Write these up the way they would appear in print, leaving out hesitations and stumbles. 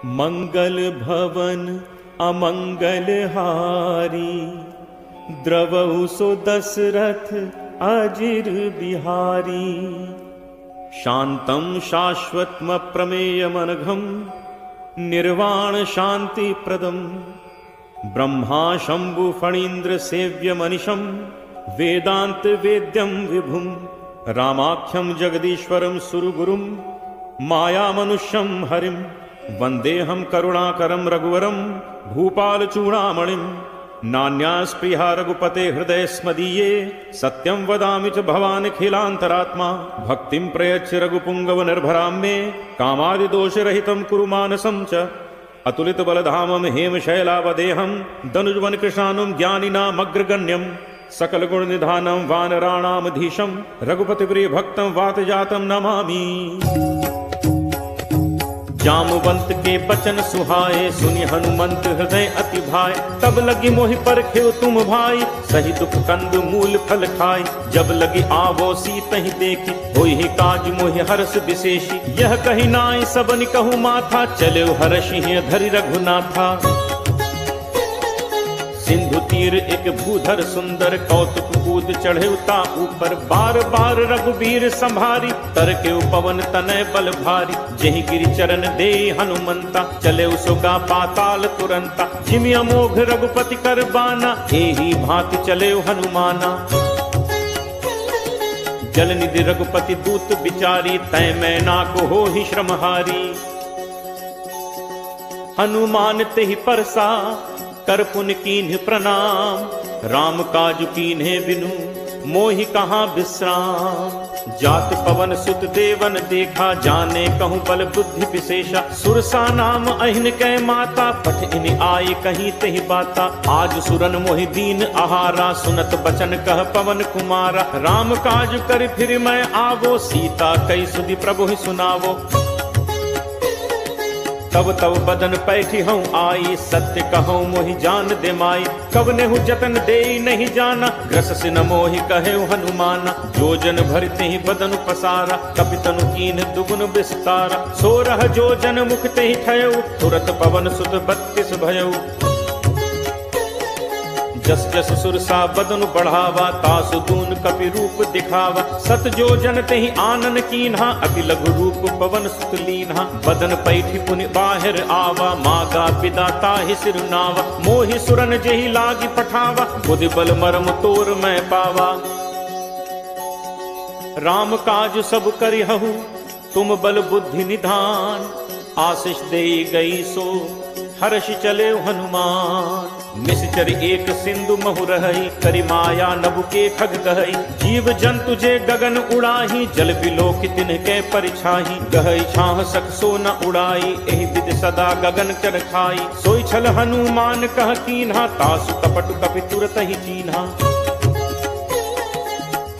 मंगल भवन अमंगल हारी, द्रवहु सो दशरथ अजिर बिहारी। शांतं शाश्वतम प्रमेयमनघं, निर्वाण शांति प्रदम। ब्रह्मा शंभु फणीन्द्र सेव्य मनिशं, वेदांत वेद्यं विभुं। रामाख्यं जगदीश्वरं सुरगुरुं, माया मनुष्यं हरिं। वंदेहं करुणाकरं रघुवरं, भूपाल चूड़ामणिं। नान्यास्पृहा रघुपते हृदय स्मदीये, सत्यं वदामि च भवान् खिलान्तरात्मा। भक्तिं प्रयच्छ रघुपुंगव निर्भरां मे, कामादिदोषरहितं कुरु मानसं च। अतुलित बलधामं हेमशैलावदेहं, दनुजवन कृशानुं ज्ञानिनामग्रगण्यं। सकल गुण निधानं वानराणामधीशं, रघुपति प्रिय भक्तं वातजातं नमामि। जामवंत के बचन सुहाए, सुनि हनुमंत हृदय अति भाए। तब लगी मोहि परखेउ तुम भाई, सही दुख कंद मूल फल खाई। जब लगी आवो सीतहि देखी, होई ही काज मोहि हर्ष विशेषी। यह कही नाई सबनि कहु माथा, चले हर्षि धरि रघुनाथा। सिंधु तीर एक भूधर सुंदर, कौतुक कूद चढ़े ता ऊपर। बार बार रघुबीर संभारी, तर के पवन तनय बल भारी। जेहि गिरि चरण दे हनुमंता, चले उसोगा पाताल तुरंता। जिमि अमोघ रघुपति कर बाना, एहि भांति चले हनुमाना। जल निधि रघुपति दूत बिचारी, तय मैं नाको हो ही श्रमहारी। हनुमान तेहि परसा, कर पुन कीन्ह प्रणाम। राम काज कीन्हे बिनु, मोहि कहाँ विश्राम। जात पवन सुत देवन देखा, जाने कहूँ बल बुद्धि विशेषा। सुरसा नाम अहिन कै माता, पठ इन आए कहीं तहि बाता। आज सुरन मोहि दीन आहारा, सुनत बचन कह पवन कुमारा। राम काज कर फिर मैं आवो, सीता कई सुधि प्रभु ही सुनावो। तब तब बदन पैठी हूँ आई, सत्य कहूँ मोहि जान दे माई। कब नेहु जतन दे नहीं जाना, ग्रस सिन मोहि कहे हनुमाना। जो जन भरते ही बदन पसारा, कपितनु कीन दुगुन विस्तारा। सोरह जो जन मुख ते ही ठयऊ, तुरत पवन सुत 32 भयऊ। जस जस सुरसा बदन बढ़ावा, तासु दून कपि रूप दिखावा। सत जो जन तेहि आनन कीन्हा, अति लघु रूप पवन सुत लीन्हा। बदन पैठी पुनि बाहिर आवा, मागा पिता ताहि सिरुनावा। मोहि सुरन जेहि लागी पठावा, बुद्धि बल मरम तोर मैं पावा। राम काज सब करिहु, तुम बल बुद्धि निधान। आशीष दे गई सो, हर्ष चले हनुमान। निश्चर एक सिंधु महु रही, करि माया नभु के खग कहई। जीव जंतु जे गगन उड़ाही, जल बिलोक तिनके परिछाही। गहई छाह सक सो न उड़ाई, एहि विधि सदा गगन कर खाई। सोई छल हनुमान कह कीन्हा, तासु कपट कपि तुरत ही चीन्हा।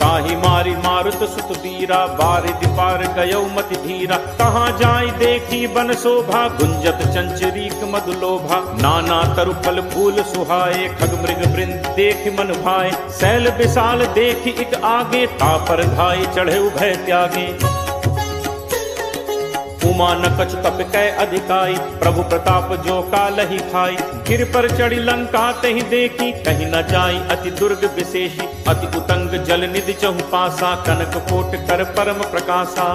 ताहि मारी मारुत सुत वीरा, बारिधि पार गयौ मति धीरा। कहाँ जाय देखी बन शोभा, गुंजत चंचरीक मधुलोभा। नाना तरु फल फूल सुहाए, खग मृग वृंद देख मन भाए। शैल विशाल देखी इक आगे, तापर धाय चढ़े भय त्यागे। उमा न कछु तप कै अधिकाई, प्रभु प्रताप जो कालहि खाई। गिर पर चढ़ी लंका तेहि देखी, कहीं न जाई अति दुर्ग विशेषी। अति उतंग जल निधि चहु पासा, कनक कोट कर परम प्रकाशा।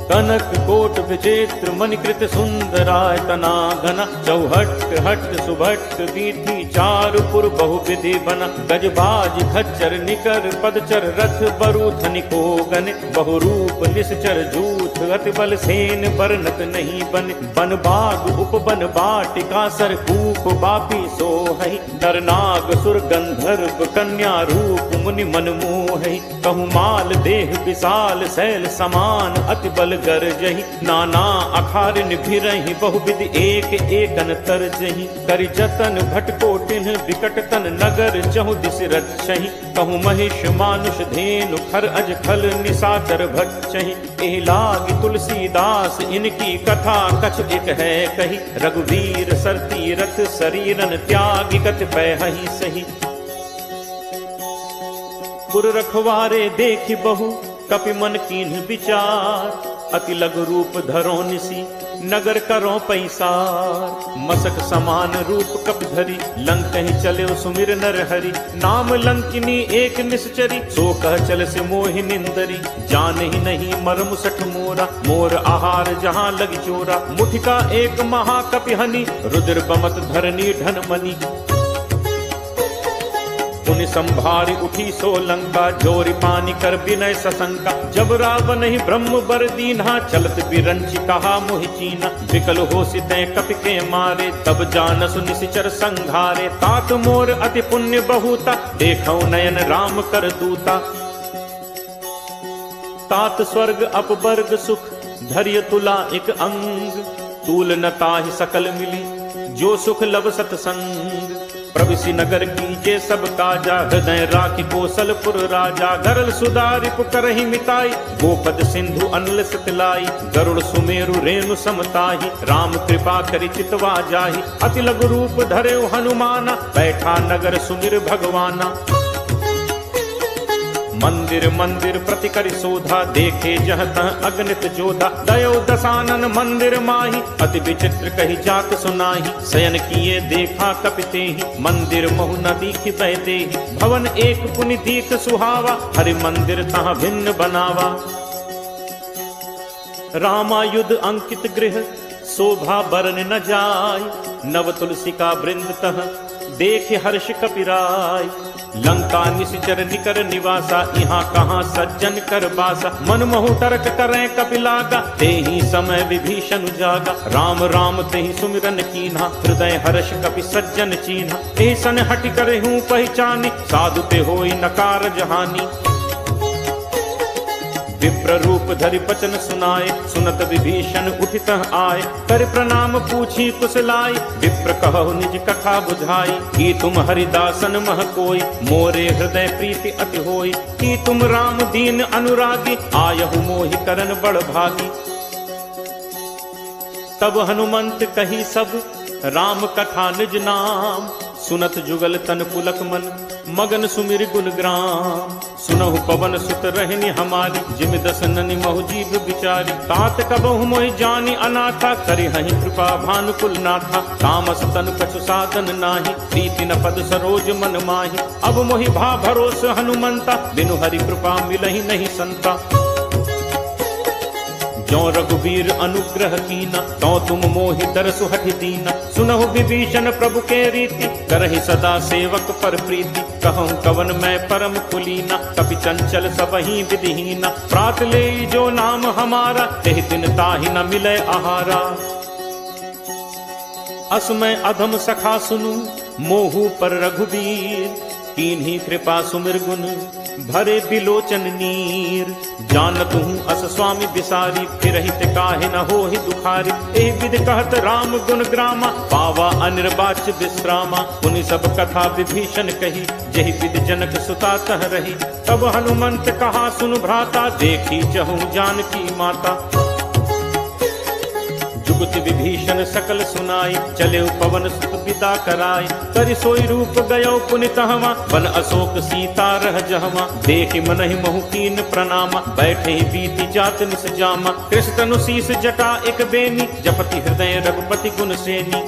कनक कोट विचित्र मणिकृत सुंदरायतना घना। चौहट हट सुभट वीथि, चारु पुर बहु विधि बना। गजबाज खच्चर निकर पदचर, रथ बरु धनिको गन। बहुरूप निश्चर जूथ, अति बल सेन बरनत नहीं बन। बन बाग उपवन बाटिका, सर कूप बापी सोहई। नर नाग सुर गंधर्व कन्या, रूप मुनि मन मोहई। कहु माल देह विशाल, शैल समान अति बल गरजहि। नाना अखारिन भिरहि, बहुविधि एक एकन तरजहि। करि जतन भटकोटिन, विकट तन नगर चहु दिस रक्षहि। कहु महिष मानुष धेनु, खर अज खल निशाचर भक्षहि। एहि लागी तुलसीदास, इनकी कथा कछ एक है कही। रघुवीर सर तीरथ, शरीरन त्यागी कत पैहि सही। पुर रखवारे देखि बहु, कपि मन कीन्ह विचार। अति लघु रूप धरो निसी, नगर करो पैसार। मसक समान रूप कप धरी, लंक ही चले सुमिर नर हरि। नाम लंकिनी एक निश्चरी, सो कह चल से मोहि निंदरी। जान ही नहीं मर्म सठ मोरा, मोर आहार जहाँ लगी चोरा। मुठिका एक महाकपिहनि, रुद्र बमत धरनी धन मनी। पुनि संभारी उठी सो लंका, जोरी पानी कर विनय सशंका। जब रावण ही ब्रह्म बर दीन्हा, चलत बिरंची कहा मोहि चीना। विकल हो सिते कपि के मारे, तब जानसु निशिचर संघारे। तात मोर अति पुण्य बहुता, देखौ नयन राम कर दूता। तात स्वर्ग अपवर्ग सुख, धैर्य तुला एक अंग। तूल न ताहि सकल मिली, जो सुख लब सतसंग। प्रविशि नगर कीजे सब काजा, हृदय राखि कौशलपुर राजा। गरल सुधारि पुकरहि मिताई, गोपद सिंधु अनल सतलाई। गरुड़ सुमेरु रेणु समताहि, राम कृपा करि चितवा जाहि। अति लघु रूप धरे हनुमाना, बैठा नगर सुमिर भगवाना। मंदिर मंदिर प्रति करि शोधा, देखे जह तह अगणित जोधा। दयो दसानन मंदिर माही, अति विचित्र कही जात सुनाही। शयन किए देखा कपितेहि, मंदिर महु न दीखि बहतेहि। भवन एक पुनि दीख सुहावा, हरि मंदिर तहाँ भिन्न बनावा। रामायुध अंकित गृह, शोभा बरन न जाय। नव तुलसी का वृंद तह, देख हर्ष कपिराय। लंका निशिचर निकर निवासा, यहाँ कहाँ सज्जन कर बासा। मन महु तर्क करें कपिलागा, तेहि समय विभीषण जागा। राम राम तेहि सुमिरन कीन्हा, हृदय हर्ष कपि सज्जन चीन्हा। एहि सन हटि करे हूँ पहचानी, साधु ते होई नकार जहानी। विप्र रूप धरि बचन सुनाए, सुनत विभीषण उठित आए। कर प्रणाम पूछी कुशलाई, विप्र कहु निज कथा बुझाई। कि तुम हरिदासन मह कोई, मोरे हृदय प्रीति अति होई। कि तुम राम दीन अनुरागी, आयहु मोहि करन बड़ भागी। तब हनुमंत कही सब, राम कथा निज नाम। सुनत जुगल तन पुलक मन, मगन सुमिर गुण ग्राम। सुनहु पवन सुत रहनि हमारी, जिम दस ननि महु जीव बिचारी। तात कबहु मोहि जानी अनाथा, करिहहि कृपा भानुकुल नाथा। तामस तन कछु साधन नाही, प्रीति न पद सरोज मन माही। अब मोहि भा भरोस हनुमंता, बिनु हरि कृपा मिलहि नहीं संता। जो रघुवीर अनुग्रह कीना, तो तुम मोहि दरसु हठि दीना। सुनहु विभीषण प्रभु के रीति, करहि सदा सेवक पर प्रीति। कहूँ कवन मैं परम कुलीना, कपि चंचल सबहि विधिहीना। प्रात ले जो नाम हमारा, तेहि दिन ताहि न मिले आहारा। असमय अधम सखा सुनु, मोहु पर रघुवीर। कीन्ही कृपा सुमिर गुण, भरे बिलोचन नीर। जानत हूँ अस स्वामी बिसारी, फिरहित काहे न होहि दुखारी। एहि विधि कहत राम गुण ग्रामा, पावा अनिर्वाच्य विश्रामा। पुनि सब कथा विभीषण कही, जहि विधि जनक सुता तह रही। तब हनुमंत कहा सुन भ्राता, देखी चहु जानकी माता। जुगत विभीषण सकल सुनाई, चले पवन सुत पिता कराई। करि सोई रूप गयो पुनि तहवा, वन अशोक सीता रह जहवा। देखि मनहि महु कीन प्रणामा, बैठे बीति जात निस जामा। कृष्ण तनु शीस जटा एक बेनी, जपति हृदय रघुपति गुण सेनी।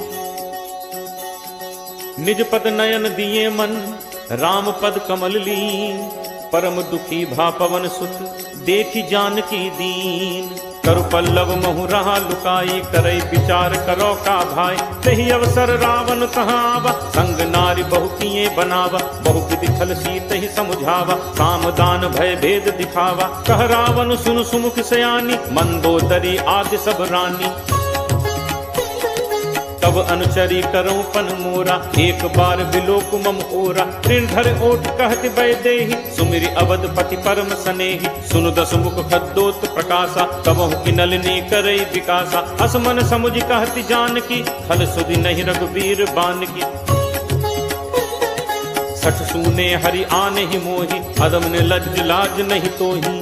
निज पद नयन दिए मन, राम पद कमल लीन। परम दुखी भा पवन सुत, देखि जानकी दीन। करु पल्लव महु रहा लुकाई, करई विचार करो का भाई। तही अवसर रावण तहाँ आवा, संग नारी बहु किए बनावा। बहु विधि छल सीत ही समुझावा, साम दान भय भेद दिखावा। कह रावण सुन सुमुख सयानी, मंदोदरी आदि सब रानी। तब अनुचरी करो पन मोरा, एक बार बिलोक मम ओरा। ऋण धर ओट कहति वैदेही, सुमिरि अवधपति परम सनेही। सुनु दस मुख खद्दोत प्रकाशा, कबहु की नलिनी करई विकासा। असमन समुझ कहति जानकी, खल सुधि नहीं रघुवीर बानकी। सठ सूने हरि आने ही मोही, अदम ने लज्ज लाज नहीं तोही।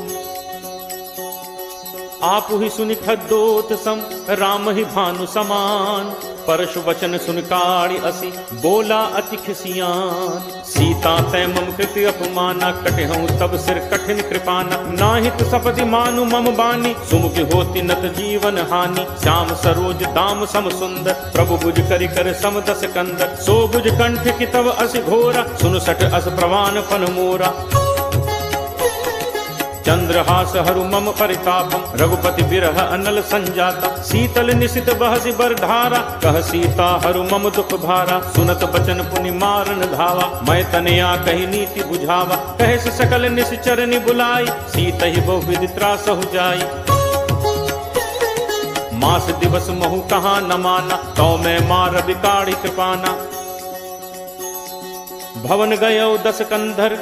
आप ही सुनि खद्दोत सम राम ही भानु समान। परशु वचन सुन काढ़ी असी बोला अति खिसियान। सीता तै मम कृति अपमाना कटहूँ तब सिर कठिन कृपाना। नाहित सपति मानु मम बानी सुमुख होती नत जीवन हानि। श्याम सरोज दाम सम सुंदर प्रभु बुझ करि कर सम दस कंदर। सो बुझ कंठ की तब असि घोरा सुन सठ अस प्रवान पन मोरा। चंद्रहास हरु मम परितापम रघुपति बिरह अनल संजाता। शीतल निशित बहसि बर धारा कह सीता हरु मम दुख भारा। सुनत बचन पुनि मारन धावा मैं तनया कही नीति बुझावा। कहे सकल निश्चर बुलाई सीत ही बहु विधि त्रासहु जाई। मास दिवस महु कहाँ न माना तो मैं मार बिकाड़ी कृपाना। भवन गयो दस कंधर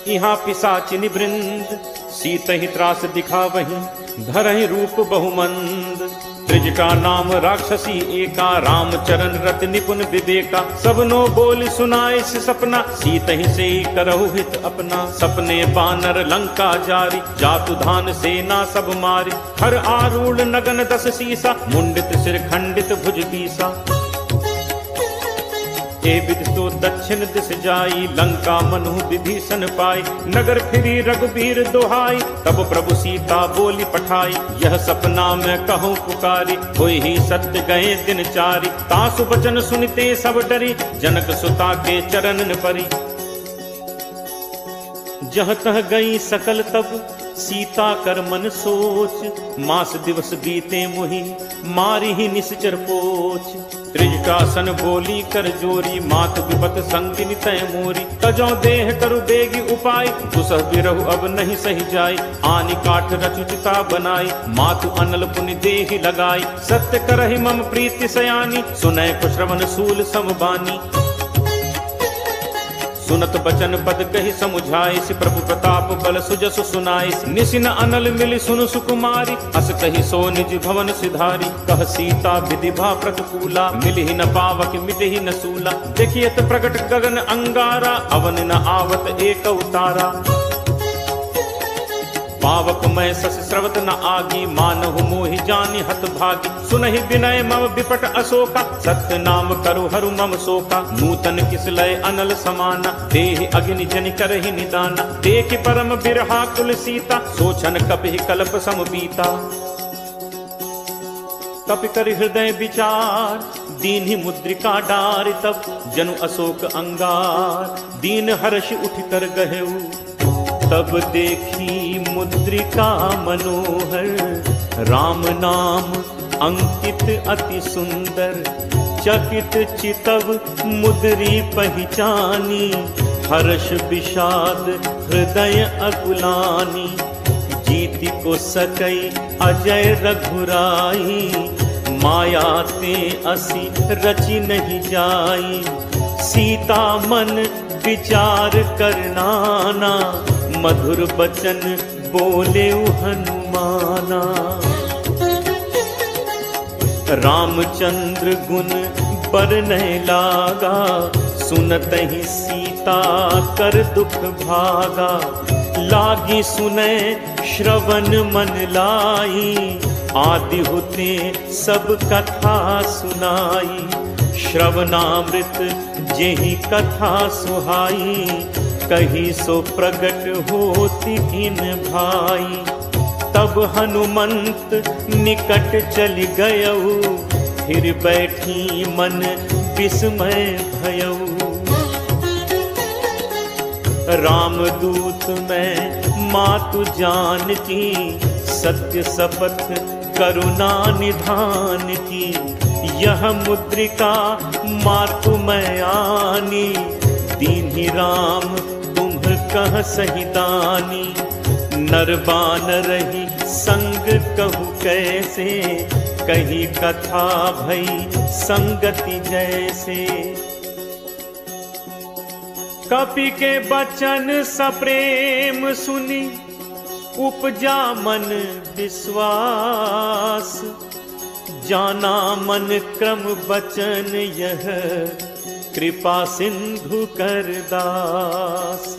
यहाँ पिशाचिनी वृंद। सीत ही त्रास दिखा वहीं धरहि रूप बहुमंद। त्रिजटा नाम राक्षसी एका रामचरण रत निपुण विवेका। सबनो बोल सुनाए से सपना सीत ही से करहु हित अपना। सपने बानर लंका जारी जातु धान सेना सब मारी। हर आरूढ़ नगन दस सीसा मुंडित सिर खंडित भुज बीसा। विधि तो दक्षिण दिस जाई लंका मनु विभीषण पाई। नगर फिरी रघुबीर दोहाई तब प्रभु सीता बोली पठाई। यह सपना मैं कहूँ पुकारी होई ही सत्य गए दिन चारी। तासु बचन सुनते सब डरी जनक सुता के चरणन परी। जह तह गई सकल तब सीता कर मन सोच। मास दिवस बीते मुहि मारी ही निश्चर पोच। त्रिजटासन बोली कर जोरी मात विपत संगिनी तय मोरी। तजौ देह करु बेगी उपाय दुसह बिरहु अब नहीं सही जाय। आनि काठ रचुचिता बनाई मातु अनल पुनि देहि लगाई। सत्य करहि मम प्रीति सयानी सुनय कुश्रवण सूल समबानी। सुनत बचन पद कही समुझाई प्रभु प्रताप बल सुजस सुनाई। निसिन अनल मिली सुन सुकुमारी अस कही सो निज भवन सिधारी। कह सीता विधिभा प्रतिकूला मिलि न पावक मिटहि न सूला। देखियत प्रकट गगन अंगारा अवन न आवत एक उतारा। पावक मैं सस स्रवत न आगी मानहु मोहि जानि हत भागी। सुनहि विनय मम विपट अशोका सत्य नाम करु हरु मम शोका। नूतन किसलय अनल समाना देहि अग्नि जनि करहि निदाना। देखि परम बिरहा कुल सीता सोचन कपिहि कल्प सम बीता। कपि कर हृदय विचार दीन्हि मुद्रिका डारि तब जनु अशोक अंगार। दीन हर्ष उठ कर गहेऊ तब देखी मुद्रिका मनोहर। राम नाम अंकित अति सुंदर चकित चितव मुद्री पहचानी। हर्ष विषाद हृदय अकुलानी जीति को सकई अजय रघुराई। माया ते असी रचि नहीं जाई। सीता मन विचार करनाना मधुर बचन बोले हनुमाना। रामचंद्र गुण बरनय लागा सुनत ही सीता कर दुख भागा। लागी सुने श्रवण मन लाई आदि होते सब कथा सुनाई। श्रवणामृत जेहि कथा सुहाई कही सो प्रगट होती इन भाई। तब हनुमंत निकट चल गयऊ फिर बैठी मन विस्मय भयऊ। रामदूत मैं मातु जानकी सत्य शपथ करुणा निधान की। यह मुद्रिका मातु मैं आनी दीन्हि राम तुम कह सहिदानी। नर बानर ही संग कहु कैसे कही कथा भई संगति जैसे। कपि के बचन सप्रेम सुनी उपजा मन विश्वास। जाना मन क्रम बचन यह कृपा सिंधु कर दास।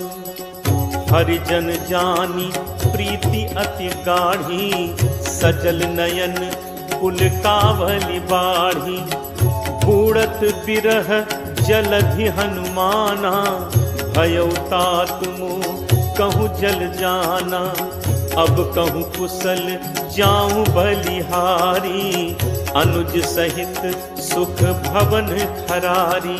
हरिजन जानी प्रीति अति गाढ़ी सजल नयन पुलकावली बाढ़ी, बूढ़त बिरह जलधि हनुमाना, भयउ तात मोह कहूँ जल जाना। अब कहूँ कुशल जाऊं बलिहारी, अनुज सहित सुख भवन खरारी।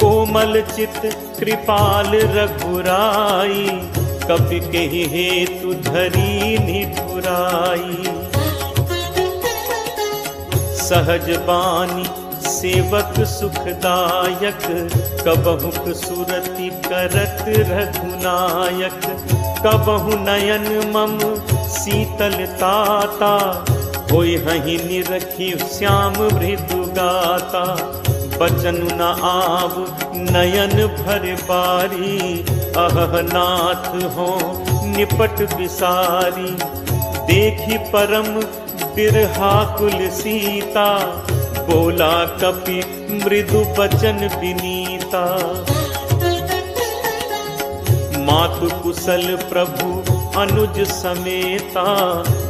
कोमल चित कृपाल रघुराई, कपि केहि हेतु धरी निठुराई। सहज बानी सेवक सुखदायक, कबहुक सुरति करत रघुनायक। कबहु नयन मम शीतल ताता, होय हहि निरखी श्याम मृदु गाता। बचन न आव नयन भर बारी, अहह नाथ हो निपट बिसारी। देखी परम बिरहाकुल सीता, बोला कपि मृदु बचन विनीता। मातु कुशल प्रभु अनुज समेता,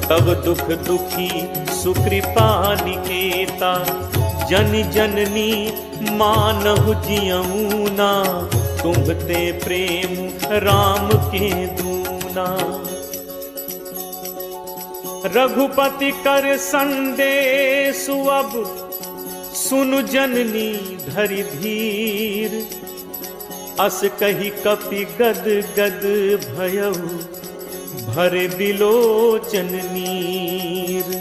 तब दुख दुखी सुकृपा निकेता। जन जननी मानहु जियऊना, तुम्हते प्रेम राम के दूना। रघुपति कर संदेशु अब, सुनु जननी धरि धीर। अस कही कपि गद गद भयउ, भरे बिलोचन नीर।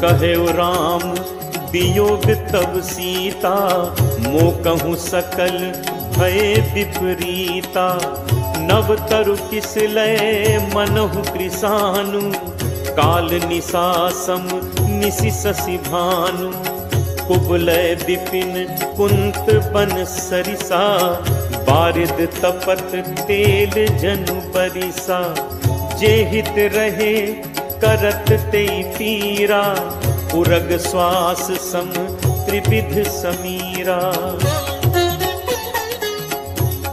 कहेउ राम वियोग तब सीता, मो कहूँ सकल भय विपरीता। नव तरु किस लय मनहु कृसानु, काल निसासम निसि शशि भानु। कुबलय विपिन कुंत बन सरिसा, बारिद तपत तेल जनु बरिसा। जे हित रहे करत ते पीरा, उरग श्वास सम त्रिविध समीरा।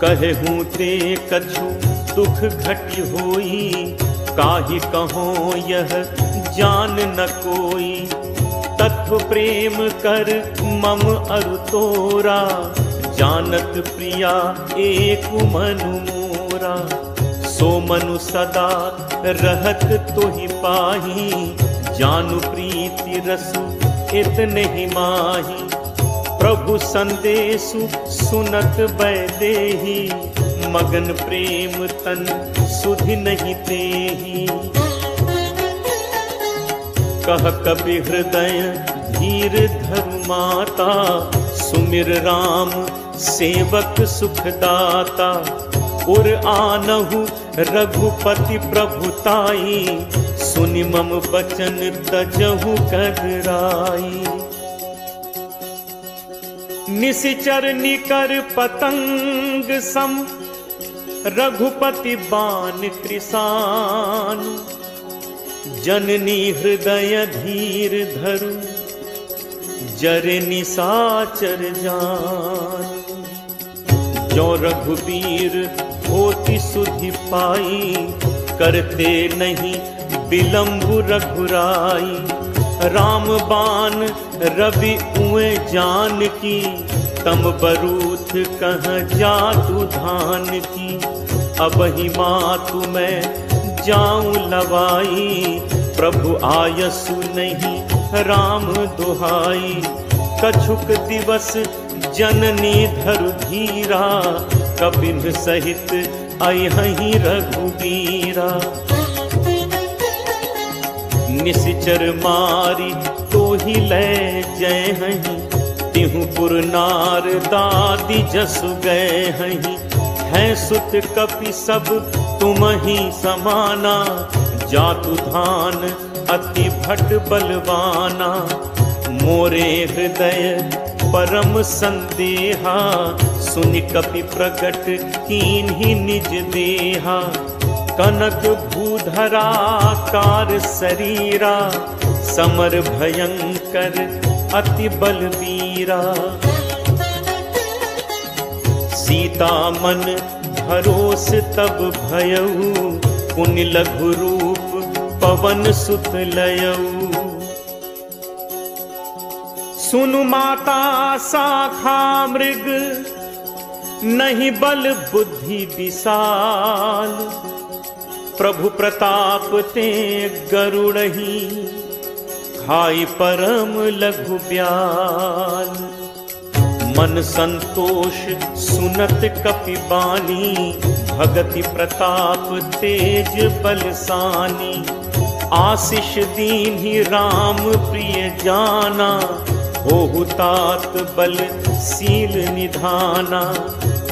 कहूँ ते कछु दुख घट होई, काहि कहो यह जान न कोई। तत्व प्रेम कर मम अरु तोरा, जानत प्रिया एक मनु मोरा। सो मनु सदा रहत तोहि पाही, जानु प्रीति रसु इतने ही माही। प्रभु संदेशु सुनत बैदेही, मगन प्रेम तन सुधि नहीं तेही। कह कपि हृदय धीर धरु माता, सुमिर राम सेवक सुखदाता। उर आनहु रघुपति प्रभुताई, सुनि मम बचन तजहु कदराई। निशिचर निकर पतंग सम, रघुपति बान कृसान। जननी हृदय धीर धरु, जरे निशाचर जान। जो रघुबीर होति सुधि पाई, करते नहीं विलंब रघुराई। राम बाण रवि उए जान की, तम बरूथ कह जातु धान की। अब ही मातु मैं जाऊं लवाई, प्रभु आयसु नहीं राम दुहाई। कछुक दिवस जननी धरु धीरा, कपिन सहित अयहि रघुबीरा। निशिचर मारी तो ही लय जय हहीं, तिहु पुर नार दादी जसु गए हहीं। हैं सुत कपि सब तुम ही समाना, जातु धान अति भट बलवाना। मोरे हृदय परम संदेहा, सुनि कपि प्रगट कीन्हि निज देहा। कनक भूधराकार शरीरा, समर भयंकर अति बलवीरा। सीता मन भरोस तब भयऊ, पुनि लघु रूप पवन सुत लयऊ। सुनु माता शाखा मृग, नहीं बल बुद्धि विशाल। प्रभु प्रताप ते गरुड़ही, खाई परम लघु ब्याल। मन संतोष सुनत कपि बानी, भगति प्रताप तेज बलसानी। आशीष दीन्हि राम प्रिय जाना, होहु तात बल सील निधाना।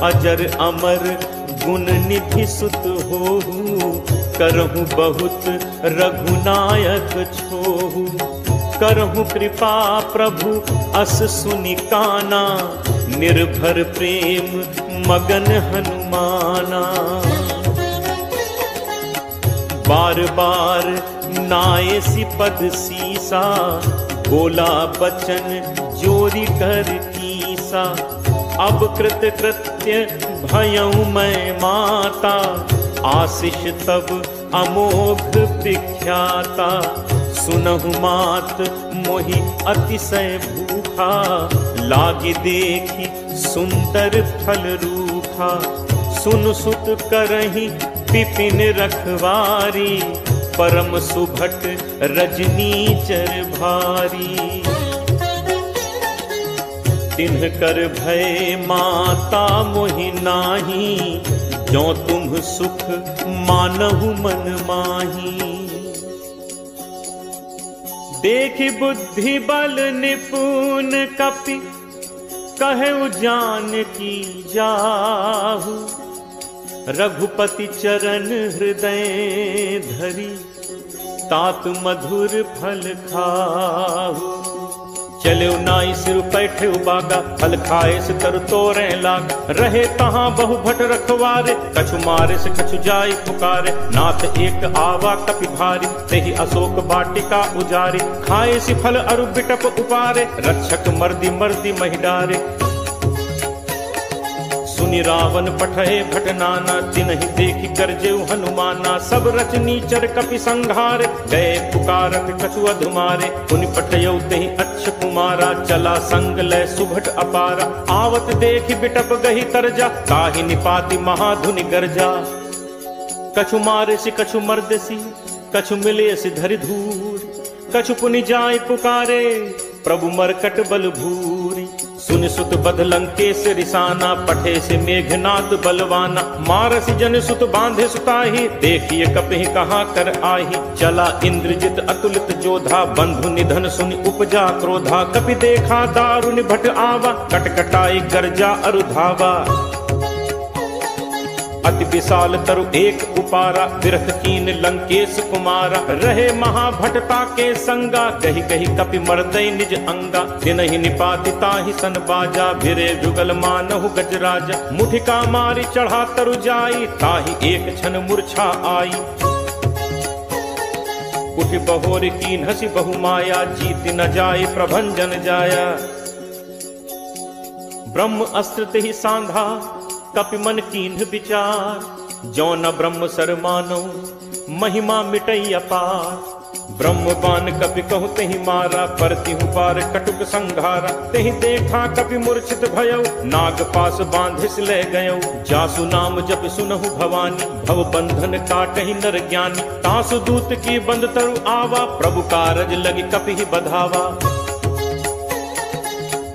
अजर अमर गुण निधि सुत होहु, करहु बहुत रघुनायक छोहु। करहु कृपा प्रभु अस सुनि काना, निर्भर प्रेम मगन हनुमाना। बार बार नायसी पद सीसा, बोला बचन जोरी कर कीसा। अब कृत कृत्य भयऊ मैं माता, आशीष तब अमोघ विख्याता। सुनहु मात मोहि अतिशय भूखा, लागी देखी सुंदर फल रूखा। सुन सुत करहि विपिन रखवारी, परम सुभट रजनीचर भारी। तिन्ह कर भय माता मोहि नाही, जो तुम सुख मानहु मन माही। देखि बुद्धि बल निपुण कपि, कहु जानकी जाहु। रघुपति चरण हृदय धरी, तात मधुर फल खाहु। चले नाई सिर पैठे बागा, फल खाए से तरु तोरे लाग। रहे तहाँ बहु भट रखवारे, कछु मारे से कछु जाई पुकारे। नाथ एक आवा कपि भारी, तेहि अशोक वाटिका उजारी। खाए सि फल अरु बिटप उपारे, रक्षक मर्दी मर्दी महि डारे। सुनि रावण पठए भट नाना, तिन्हि देखि करजेउ हनुमाना। सब रचनीचर कपि संघार, गए पुकारत कछु अधुमारे। पुनि पठयउ तेहि अच्छ कुमारा, चला संग लय सुभट अपारा। आवत देखि बिटप गही तरजा, ताहि निपाति महाधुनि गर्जा। कछु मारे सि कछु मर्दसी, कछु मिले सि धरि धूर। कछु पुनि जाय पुकारे, प्रभु मरकट बल भूरी। सुन सुत बध लंकेश रिसाना, पठे से मेघनाद बलवाना। मारस जन सुत बांधे सुताही, देखिए कपहि कहाँ कर आही। चला इंद्रजित अतुलित जोधा, बंधु निधन सुनि उपजा क्रोधा। कपि देखा दारुनि भट आवा, कटकटाई गर्जा अरुधावा। अति विशाल तरु एक उपारा, बिरथ कीन लंकेश कुमारा। रहे महाभटता के संगा, कही कही कपि मर्दय निज अंगा। तिनहि निपाति ताहि सन बाजा, भिरे जुगल मानहु गजराजा। मुठिका मारी चढ़ा तरु जाई, ताहि एक क्षण मूर्छा आई। उठि बहोर कीन हसी बहु माया, जीत न जाय प्रभंजन जाया। ब्रह्म अस्त्र तेहि सांधा, कपि मन कीन्ह विचार। जो न ब्रह्म सर मानो, महिमा मिटई अपार। ब्रह्म बान कपि कहु तेहि मारा, परतिहु पार कटुक संघारा। तेहि देखा कपि मूर्छित भयउ, नाग पास बांधिस ले गयउ। जासु नाम जप सुनहु भवानी, भव बंधन काटहि नर ज्ञानी। तासु दूत की बंद तरु आवा, प्रभु कारज लगी कपि बधावा।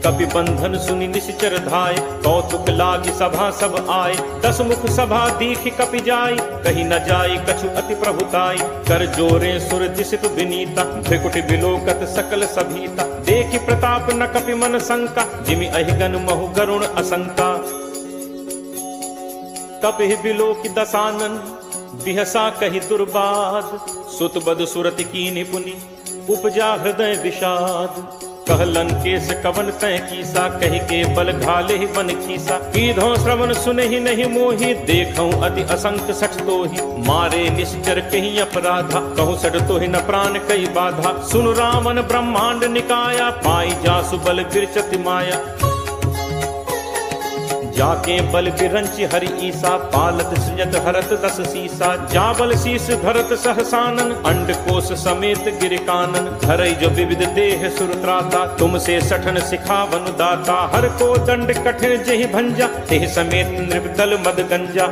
कपि बंधन सुनि निश्चर धाय, कौतुक लागी सभा सब आए। दस मुख सभा दीखि कपि जाई, कही न जाई कछु अति प्रभुताई। कर जोरे सुर दिसित विनीता, भृकुटि बिलोकत सकल सभीता। देखि प्रताप न कपि मन शंका, जिमि अहिगन महु गरुण असंका। कपि बिलोकि दसानन, बिहसा कहि दुर्बाद। सुत बद सुरति कीन्हि पुनि, उपजा हृदय विषाद। कह लंकेश कवन तय कीसा, कहि के बल घाले ही बन खीसा। कीधो श्रवण सुनहि नहीं मोहि, देखऊं अति असंख्य सठ तोहि। मारे निश्चर कहीं अपराधा, कहूँ सठ तोहि न प्राण कई बाधा। सुन रावण ब्रह्मांड निकाया, पाई जासु बल गिरचति माया। जाके बल बिरंच हरि ईसा, पालत सृजत हरत दस सीसा। जाबल शीस धरत सहसानन, अंड कोश समेत गिर कानन। धरई जो विविध देह सुरत्राता, तुमसे सठन सिखावन दाता। हर को दंड कठिन जहि भंजा, तेह समेत नृपदल मद गंजा।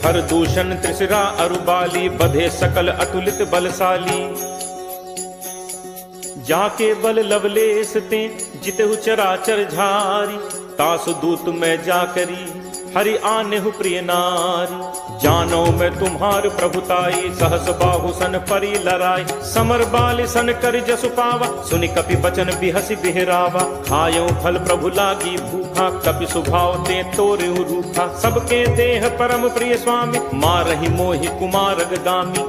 हर दूषण त्रिशिरा अरुबाली, बधे सकल अतुलित बलशाली। जाके बल लवलेस ते, जितहु चराचर झारी। तासु दूत मैं जाकरी, हरि आनेहु प्रिय नारी। जानो मैं तुम्हार प्रभुताई, सहस बाहु सन परी लराई। समर बाल सन कर जसु पावा, सुनि कपि बचन बिहसि बिहरावा। खायो फल प्रभु लागी भूखा, कपि सुभाव ते तोरेहु रूखा। सबके देह परम प्रिय स्वामी, मारहि मोहि कुमारग गामी।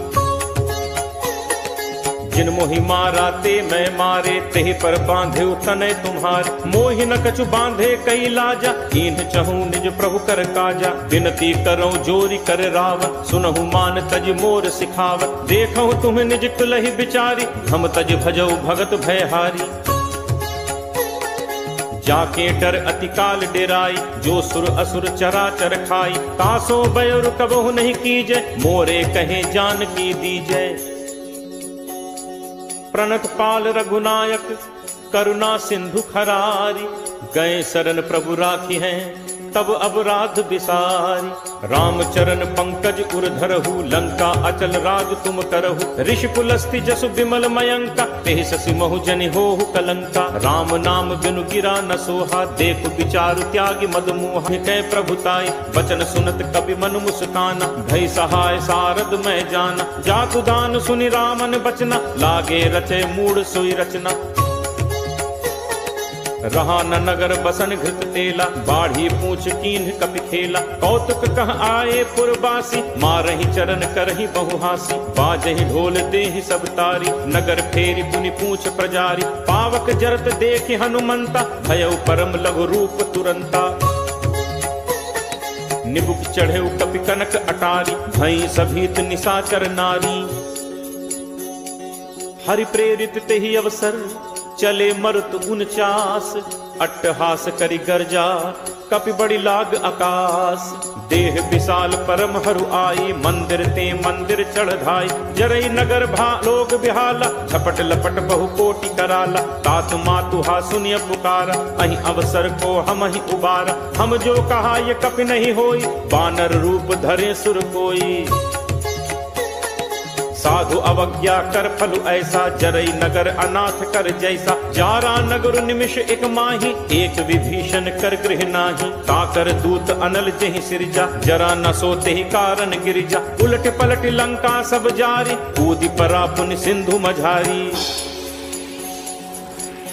जिन मोहि मारा ते मैं मारे, तेहि पर बांधे तनय तुम्हारे। मोहि न कछु बांधे कई लाजा, कीन्ह चहु निज प्रभु कर काजा। विनती करौ जोरी कर रावत, सुनहु मान तज मोर सिखावत। देखौ तुम निज कुलहि बिचारी, हम तज भजौ भगत भयहारी। जाके डर अति काल डेराई, जो सुर असुर चराचर खाई। तासो बयरु कबहु नहीं कीजय, मोरे कहे जान की दीजय। प्रणत पाल रघुनायक, करुणा सिंधु खरारी। गए शरण प्रभु राखी हैं, तब अपराध बिसारी। रामचरण पंकज उर धरहु, लंका अचल राज तुम करहु। ऋषि पुलस्ति जसु विमल मयंका, तेहि ससि महु जनि होहु कलंका। राम नाम बिनु गिरा न सोहा, देख विचारु त्यागी मद मोहा। कै प्रभुताई बचन सुनत कबि मन मुस्काना, भई सहाय सारद मैं जाना। जातु दान सुनि रामन बचना, लागे रचे मूढ़ सोई रचना। रहा न नगर बसन घृत तेला, बाढ़ी पूछ कीन्ह कपि खेला। कौतुक कह आए पुरबासी, मारहि चरण करहि बहुहासी। बाजहि ढोल देहि सब तारी, नगर फेरी पुनि पूछ प्रजारी। पावक जरत देखि हनुमंता, भयउ परम लघु रूप तुरंता। निबुक चढ़ेउ कपि कनक अटारी, भई सभीत निशाचर नारी। हरि प्रेरित तेहि अवसर, चले मरुत 49। अट्टहास करि गर्जा, कपि बड़ी लाग आकाश। देह विशाल परम हरु आई, मंदिर ते मंदिर चढ़ धाई। जरई नगर भा लोग बिहाला, झपट लपट बहु कोटि कराला। तात मातु हा सुनिय पुकारा, अहि अवसर को हम ही उबारा। हम जो कहा ये कपि नहीं होई, बानर रूप धरे सुर कोई। साधु अवज्ञा कर फलु ऐसा, जरई नगर अनाथ कर जैसा। जारा नगर निमिष एक माही, एक विभीषण कर गृह नाही। ताकर दूत अनल जहि सिरजा, जरा न सोते ही कारण गिरिजा। उलट पलट लंका सब जारी, कूदि परा पुनि सिंधु मझारी।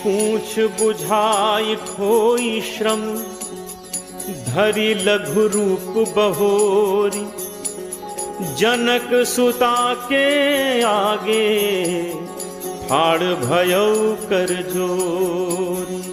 पूछ बुझाई खोई श्रम, धरि लघु रूप बहोरी। जनक सुता के आगे, ठाड़ भयउ कर जोरी।